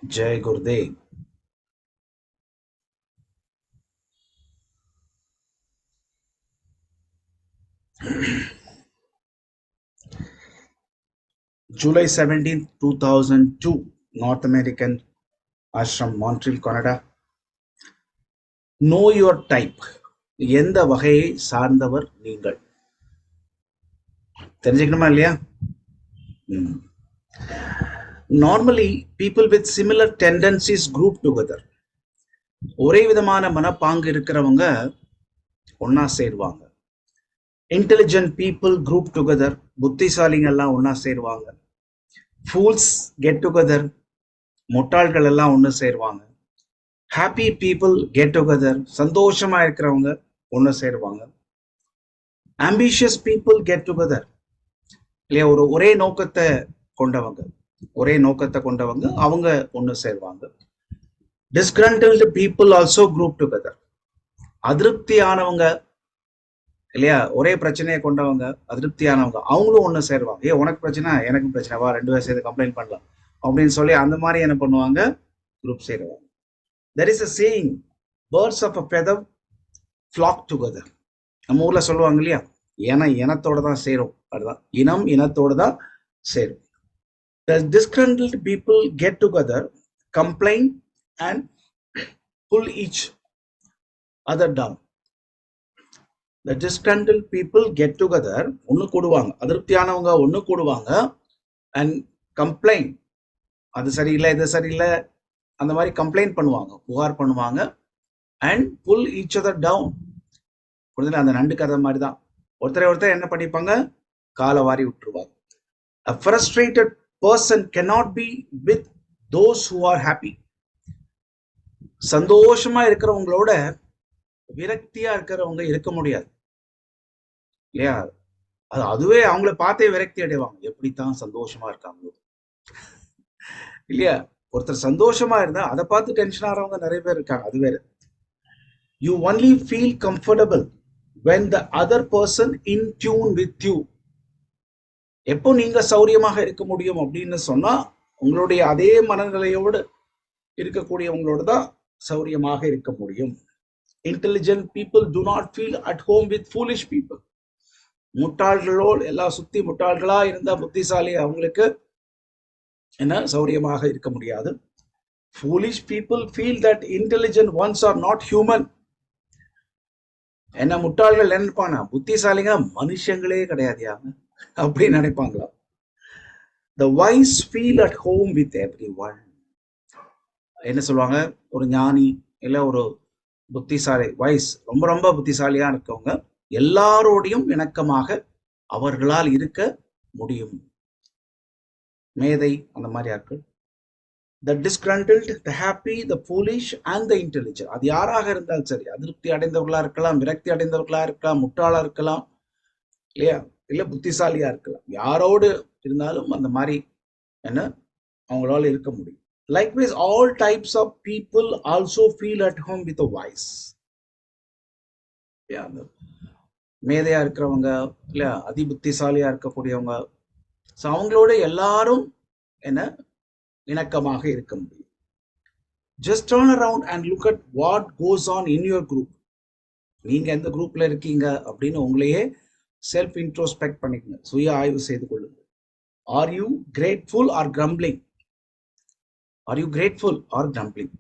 Jai Gurudev. July 17th, 2002, North American Ashram, Montreal, Canada. Know your type. எந்த வகையை சார்ந்தவர் நீங்கள் தெரிஞ்சுக்கணுமா இல்லையா? Normally, people with similar tendencies group together. ஒரே விதமான மனப்பாங்கு இருக்கிறவங்க ஒன்னா சேருவாங்க. Intelligent people group together. புத்திசாலிங்க எல்லாம் ஒன்னா சேருவாங்க. Fools get together. முட்டாள்கள் எல்லாம் ஒன்று சேருவாங்க. ஹாப்பி பீப்புள் கெட் டுகெதர், சந்தோஷமா இருக்கிறவங்க ஒன்று சேருவாங்க. ஆம்பிஷியஸ் பீப்புள் கெட் டுகெதர், இல்லையா, ஒரே நோக்கத்தை கொண்டவங்க அவங்க ஒன்று சேருவாங்க. டிஸ்கிரண்டில்டு பீப்புள் ஆல்சோ குரூப் டுகெதர், அதிருப்தியானவங்க, இல்லையா, ஒரே பிரச்சனையை கொண்டவங்க, அதிருப்தியானவங்க அவங்களும் ஒன்று சேருவாங்க. உனக்கு பிரச்சனை எனக்கு பிரச்சனை, வா 2 பேர் சேர்த்து கம்ப்ளைண்ட் பண்ணலாம் அப்படின்னு சொல்லி அந்த மாதிரி என்ன பண்ணுவாங்க, குரூப் சேருவாங்க. There is a saying, birds of a feather flock together. நம்ம ஊர்ல சொல்லுவாங்க இல்லையா, இனத்தோட தான் சேரும். அதுதான் இனம் இனத்தோட தான் சேரும். The disgruntled people get together, complain and pull each other down. The disgruntled people get together, ஒன்று கூடுவாங்க, அதிருப்தியானவங்க ஒன்று கூடுவாங்க, and complain, அது சரியில்லை இது சரியில்லை அந்த மாதிரி கம்ப்ளைண்ட் பண்ணுவாங்க, புகார் பண்ணுவாங்க. And pull each other down. அந்த நண்டு கதை மாதிரி தான், ஒருத்தர் என்ன பண்ணிப்பாங்க, காலை வாரி விட்டுருவாங்க. A frustrated person cannot be with those who are happy. சந்தோஷமா இருக்கிறவங்களோட விரக்தியா இருக்கிறவங்க இருக்க முடியாது, இல்லையா? அதுவே அவங்கள பார்த்தே விரக்தி அடைவாங்க, எப்படித்தான் சந்தோஷமா இருக்காங்க, இல்லையா? ஒருத்தர் சந்தோஷமா இருந்தா அதை பார்த்து டென்ஷன் ஆகிறவங்க நிறைய பேர் இருக்காங்க, அது வேற. You only feel comfortable when the other person in tune with you. எப்போ நீங்க சௌரியமாக இருக்க முடியும் அப்படின்னு சொன்னா, உங்களுடைய அதே மனநிலையோடு இருக்கக்கூடியவங்களோட தான் சௌரியமாக இருக்க முடியும். Intelligent people do not feel at home with foolish people. முட்டாள்களோடு எல்லாம் சுத்தி முட்டாள்களா இருந்தா புத்திசாலி அவங்களுக்கு என்ன சௌரியமாக இருக்க முடியாது. Foolish people feel that intelligent ones are not human. என்ன முட்டாள்கள் நினைப்பானா, புத்திசாலிங்க மனுஷங்களே கிடையாதுயாங்க அப்படின்னு நினைப்பாங்களா. The wise feel at home with everyone. என்ன சொல்லுவாங்க, ஒரு ஞானி இல்ல ஒரு புத்திசாலி, வைஸ் ரொம்ப ரொம்ப புத்திசாலியா இருக்கவங்க எல்லாரோடையும் இணக்கமாக அவர்களால் இருக்க முடியும். மேதை அந்த மாதிரி ஆட்கள். The disgruntled, the happy, the foolish and the intelligent. அது யாராக இருந்தாலும் சரி, அதிருப்தி அடைந்தவர்களா இருக்கலாம், விரக்தி அடைந்தவர்களா இருக்கலாம், முட்டாளா இருக்கலாம், இல்லையா, இல்ல புத்திசாலியா இருக்கலாம், யாரோடு இருந்தாலும் அந்த மாதிரி என்ன அவங்களால இருக்க முடியும். Likewise, all types of people also feel at home with a wise. மேதையா இருக்கிறவங்க, இல்லையா, அதி புத்திசாலியா இருக்கக்கூடியவங்க, அவங்களோட எல்லாரும் என்ன இணக்கமாக இருக்க முடியும். Just turn around and look at what goes on in your group. நீங்க எந்த குரூப்ல இருக்கீங்க அப்படின்னு உங்களையே செல்ஃப் இன்ட்ரோஸ்பெக்ட் பண்ணிக்கங்க, சுய ஆய்வு செய்து கொள்ளுங்க. Are you grateful or grumbling? Are you grateful or grumbling?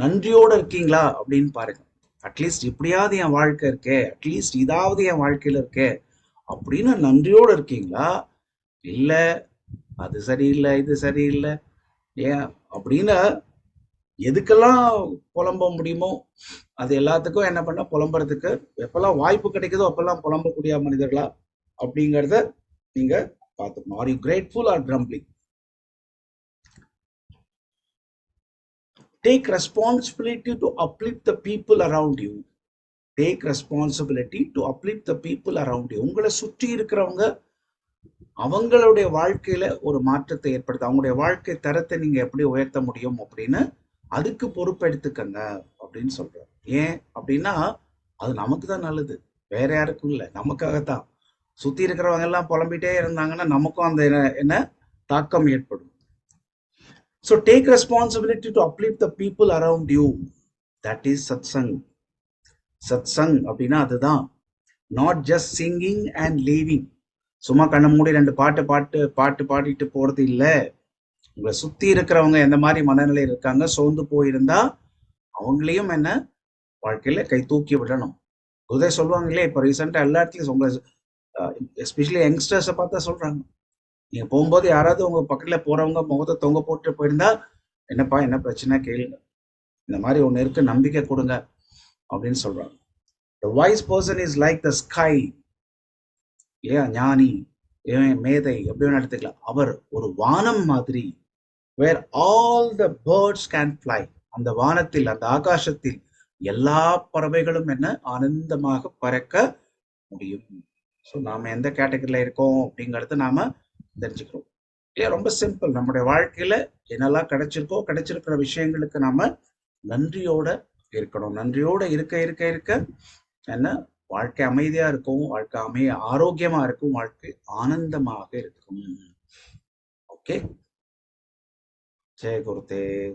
நன்றியோட இருக்கீங்களா அப்படின்னு பாருங்க. அட்லீஸ்ட் இப்படியாவது என் வாழ்க்கை இருக்கே, அட்லீஸ்ட் இதாவது என் வாழ்க்கையில இருக்கே அப்படின்னு நன்றியோட இருக்கீங்களா, இல்ல அது சரியில்லை இது சரியில்லை ஏன் அப்படின்னு எதுக்கெல்லாம் புலம்ப முடியுமோ அது எல்லாத்துக்கும் என்ன பண்ண புலம்புறதுக்கு எப்பெல்லாம் வாய்ப்பு கிடைக்குதோ அப்பெல்லாம் புலம்பக்கூடிய மனிதர்களா அப்படிங்கிறத நீங்க பார்த்துக்கணும். Are you grateful or grumbling? Take responsibility to uplift the people around you. Take responsibility to uplift the people around you. உங்களை சுற்றி இருக்கிறவங்க அவங்களுடைய வாழ்க்கையில ஒரு மாற்றத்தை ஏற்படுத்த, அவங்களுடைய வாழ்க்கை தரத்தை நீங்க எப்படி உயர்த்த முடியும் அப்படின்னு அதுக்கு பொறுப்பெடுத்துக்கங்க அப்படின்னு சொல்றோம். ஏன் அப்படின்னா அது நமக்கு தான் நல்லது, வேற யாருக்கும் இல்லை, நமக்காகத்தான். சுத்தி இருக்கிறவங்க எல்லாம் புலம்பிட்டே இருந்தாங்கன்னா நமக்கும் அந்த என்ன தாக்கம் ஏற்படும். So take responsibility to uplift the people around you. That is satsang. Satsang அப்படின்னா அதுதான். Not just singing and leaving. சும்மா கண்ணை மூடி ரெண்டு பாட்டு பாடிட்டு போறது இல்லை. உங்களை சுத்தி இருக்கிறவங்க எந்த மாதிரி மனநிலை இருக்காங்க, சோர்ந்து போயிருந்தா அவங்களையும் என்ன வாழ்க்கையில கை தூக்கி விடணும். உதய சொல்லுவாங்களே, இப்போ ரீசெண்டா எல்லா இடத்துலயும் உங்களை எஸ்பெஷலி யங்ஸ்டர்ஸை பார்த்தா சொல்றாங்க, நீங்க போகும்போது யாராவது உங்க பக்கத்துல போறவங்க முகத்தை தொங்க போட்டு போயிருந்தா, என்னப்பா என்ன பிரச்சனை கேளுங்க, இந்த மாதிரி ஒண்ணு இருக்கு, நம்பிக்கை கொடுங்க அப்படின்னு சொல்றாங்க. The wise person is like the sky. இல்லையா? ஞானி, மேதை எப்படி வேணா எடுத்துக்கலாம். அவர் ஒரு வானம் மாதிரி. Where all the birds can fly. அந்த வானத்தில், அந்த ஆகாசத்தில் எல்லா பறவைகளும் என்ன ஆனந்தமாக பறக்க முடியும். ஸோ நாம எந்த கேட்டகரியில இருக்கோம் அப்படிங்கறது நாம தெரிஞ்சுக்கிறோம். இல்லையா? ரொம்ப சிம்பிள். நம்முடைய வாழ்க்கையில என்னெல்லாம் கிடைச்சிருக்கிற விஷயங்களுக்கு நாம நன்றியோட இருக்கணும். நன்றியோட இருக்க இருக்க இருக்க என்ன வாழ்க்கை அமைதியா இருக்கும், வாழ்க்கை ஆரோக்கியமா இருக்கும், வாழ்க்கை ஆனந்தமாக இருக்கும். ஓகே, ஜெய குருதேவ்.